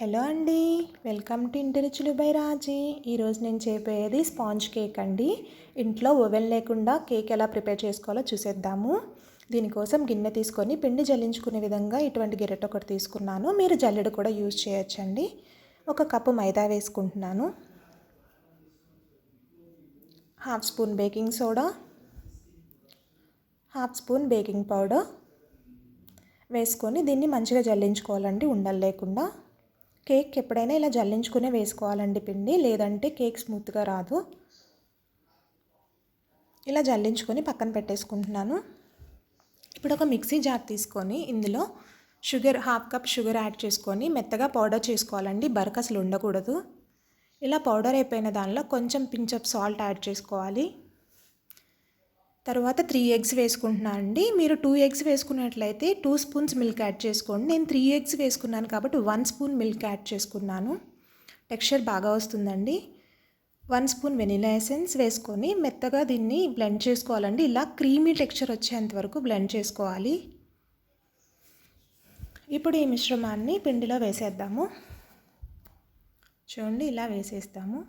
Hello అండి, welcome to ఇంటి రుచులు బై రాజీ. ఈరోజు నేను చేయబోయేది స్పాంజ్ కేక్ అండి. ఇంట్లో ఓవెన్ లేకుండా కేక్ ఎలా ప్రిపేర్ చేసుకోవాలో చూసేద్దాము. దీనికోసం గిన్నె తీసుకొని పిండి జల్లించుకునే విధంగా ఇటువంటి గిరెట్ ఒకటి తీసుకున్నాను. మీరు జల్లెడ కూడా యూజ్ చేయొచ్చండి. 1 కప్పు మైదా వేసుకుంటున్నాను. 1/2 spoon baking soda, 1/2 spoon baking powder వేసుకొని దీన్ని మంచిగా జల్లించుకోవాలండి, ఉండలు లేకుండా. కేక్ ఎప్పుడైనా ఇలా జల్లించుకునే వేసుకోవాలండి పిండి, లేదంటే కేక్ స్మూత్గా రాదు. ఇలా జల్లించుకొని పక్కన పెట్టేసుకుంటున్నాను. ఇప్పుడు ఒక మిక్సీ జార్ తీసుకొని ఇందులో షుగర్ 1/2 కప్ షుగర్ యాడ్ చేసుకొని మెత్తగా పౌడర్ చేసుకోవాలండి. బరక అసలు ఉండకూడదు. ఇలా పౌడర్ అయిపోయిన దానిలో కొంచెం పించ్ ఆఫ్ సాల్ట్ యాడ్ చేసుకోవాలి. తర్వాత 3 ఎగ్స్ వేసుకుంటున్నాను అండి. మీరు 2 ఎగ్స్ వేసుకున్నట్లయితే 2 స్పూన్స్ మిల్క్ యాడ్ చేసుకోండి. నేను 3 ఎగ్స్ వేసుకున్నాను కాబట్టి 1 స్పూన్ మిల్క్ యాడ్ చేసుకున్నాను. టెక్స్చర్ బాగా వస్తుందండి. 1 స్పూన్ వెనిలా ఎసెన్స్ వేసుకొని మెత్తగా దీన్ని బ్లెండ్ చేసుకోవాలండి. ఇలా క్రీమీ టెక్స్చర్ వచ్చేంత వరకు బ్లెండ్ చేసుకోవాలి. ఇప్పుడు ఈ మిశ్రమాన్ని పిండిలో వేసేద్దాము. చూడండి, ఇలా వేసేస్తాము.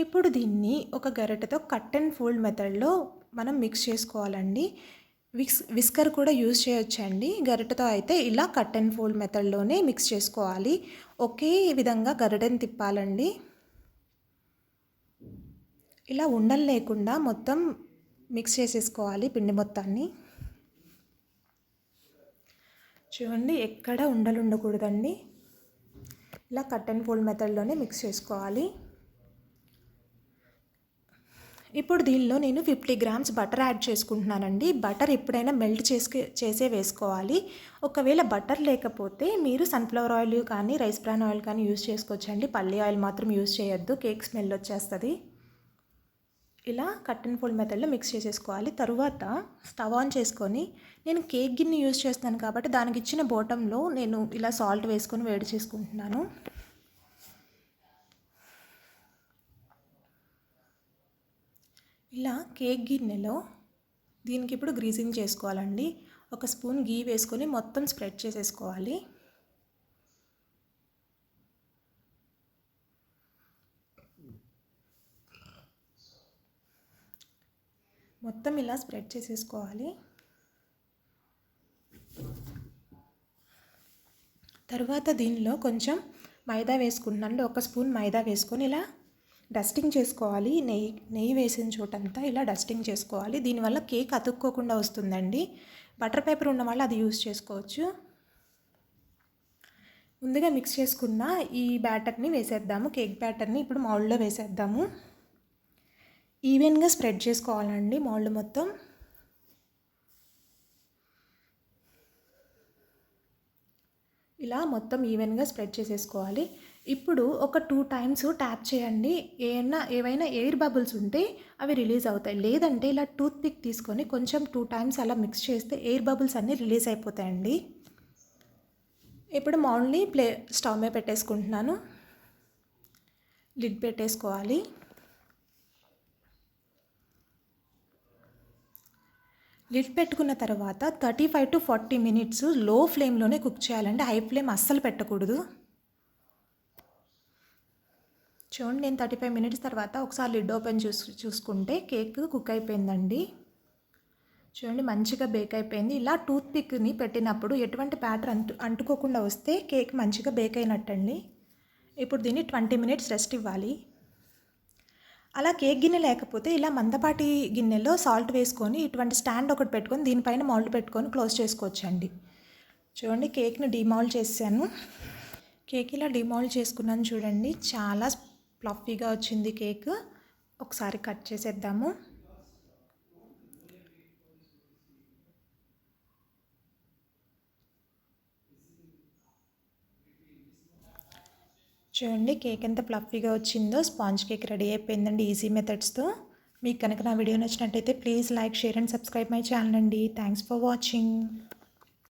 ఇప్పుడు దీన్ని ఒక గరిటెతో కట్ అండ్ ఫోల్డ్ మెథడ్లో మనం మిక్స్ చేసుకోవాలండి. విస్కర్ కూడా యూజ్ చేయొచ్చండి. గరిటెతో అయితే ఇలా కట్ అండ్ ఫోల్డ్ మెథడ్లోనే మిక్స్ చేసుకోవాలి. ఒకే విధంగా గరిటెని తిప్పాలండి. ఇలా ఉండలు లేకుండా మొత్తం మిక్స్ చేసేసుకోవాలి పిండి మొత్తాన్ని. చూడండి, ఎక్కడ ఉండలు ఉండకూడదండి. ఇలా కట్ అండ్ ఫోల్డ్ మెథడ్లోనే మిక్స్ చేసుకోవాలి. ఇప్పుడు దీనిలో నేను 50 గ్రామ్స్ బటర్ యాడ్ చేసుకుంటున్నానండి. బటర్ ఎప్పుడైనా మెల్ట్ చేసే వేసుకోవాలి. ఒకవేళ బటర్ లేకపోతే మీరు సన్ఫ్లవర్ ఆయిల్ కానీ రైస్ బ్రాన్ ఆయిల్ కానీ యూజ్ చేసుకోవచ్చండి. పల్లి ఆయిల్ మాత్రం యూజ్ చేయొద్దు, కేక్ స్మెల్ వచ్చేస్తుంది. ఇలా కట్ అండ్ ఫోల్డ్ మెథడ్లో మిక్స్ చేసేసుకోవాలి. తరువాత స్టవ్ ఆన్ చేసుకొని నేను కేక్ గిన్నె యూజ్ చేస్తున్నాను కాబట్టి దానికి ఇచ్చిన బాటంలో నేను ఇలా సాల్ట్ వేసుకొని వేడి చేసుకుంటున్నాను. ఇలా కేక్ గిన్నెలో దీనికి ఇప్పుడు గ్రీజింగ్ చేసుకోవాలండి. 1 స్పూన్ గీ వేసుకొని మొత్తం స్ప్రెడ్ చేసేసుకోవాలి. మొత్తం ఇలా స్ప్రెడ్ చేసేసుకోవాలి. తర్వాత దీనిలో కొంచెం మైదా వేసుకుంటున్నాను. 1 స్పూన్ మైదా వేసుకొని ఇలా డస్టింగ్ చేసుకోవాలి. నెయ్యి వేసిన చోటంతా ఇలా డస్టింగ్ చేసుకోవాలి. దీనివల్ల కేక్ అతుక్కోకుండా వస్తుందండి. బటర్ పేపర్ ఉన్న వాళ్ళు అది యూజ్ చేసుకోవచ్చు. ముందుగా మిక్స్ చేసుకున్న ఈ బ్యాటర్ని వేసేద్దాము. కేక్ బ్యాటర్ని ఇప్పుడు మౌల్డ్లో వేసేద్దాము. ఈవెన్గా స్ప్రెడ్ చేసుకోవాలండి మౌల్డ్ మొత్తం. ఇలా మొత్తం ఈవెన్గా స్ప్రెడ్ చేసేసుకోవాలి. ఇప్పుడు ఒక 2 టైమ్స్ ట్యాప్ చేయండి. ఏవైనా ఎయిర్ బబుల్స్ ఉంటే అవి రిలీజ్ అవుతాయి. లేదంటే ఇలా టూత్ పిక్ తీసుకొని కొంచెం 2 టైమ్స్ అలా మిక్స్ చేస్తే ఎయిర్ బబుల్స్ అన్నీ రిలీజ్ అయిపోతాయండి. ఇప్పుడు మౌల్డ్ని స్టవ్ మీద పెట్టేసుకుంటున్నాను. లిడ్ పెట్టేసుకోవాలి. లిడ్ పెట్టుకున్న తర్వాత 35 to 40 మినిట్స్ లో ఫ్లేమ్లోనే కుక్ చేయాలండి. హై ఫ్లేమ్ అస్సలు పెట్టకూడదు. చూడండి, నేను 35 మినిట్స్ తర్వాత ఒకసారి లిడ్ ఓపెన్ చూసుకుంటే కేక్ కుక్ అయిపోయిందండి. చూడండి, మంచిగా బేక్ అయిపోయింది. ఇలా టూత్ పిక్ని పెట్టినప్పుడు ఎటువంటి బ్యాటర్ అంటుకోకుండా వస్తే కేక్ మంచిగా బేక్ అయినట్టండి. ఇప్పుడు దీన్ని 20 మినిట్స్ రెస్ట్ ఇవ్వాలి. అలా కేక్ గిన్నె లేకపోతే ఇలా మందపాటి గిన్నెలో సాల్ట్ వేసుకొని ఇటువంటి స్టాండ్ ఒకటి పెట్టుకొని దీనిపైన మౌల్డ్ పెట్టుకొని క్లోజ్ చేసుకోవచ్చండి. చూడండి, కేక్ని డిమౌల్డ్ చేశాను. కేక్ ఇలా డిమౌల్డ్ చేసుకున్నాను. చూడండి, చాలా ఫ్లఫీగా వచ్చింది కేక్. ఒకసారి కట్ చేసేద్దాము. చూడండి, కేక్ ఎంత ఫ్లఫీగా వచ్చిందో. స్పాంజ్ కేక్ రెడీ అయిపోయిందండి ఈజీ మెథడ్స్తో. మీకు కనుక నా వీడియో నచ్చినట్టయితే please like, share and subscribe my channel అండి. Thanks for watching.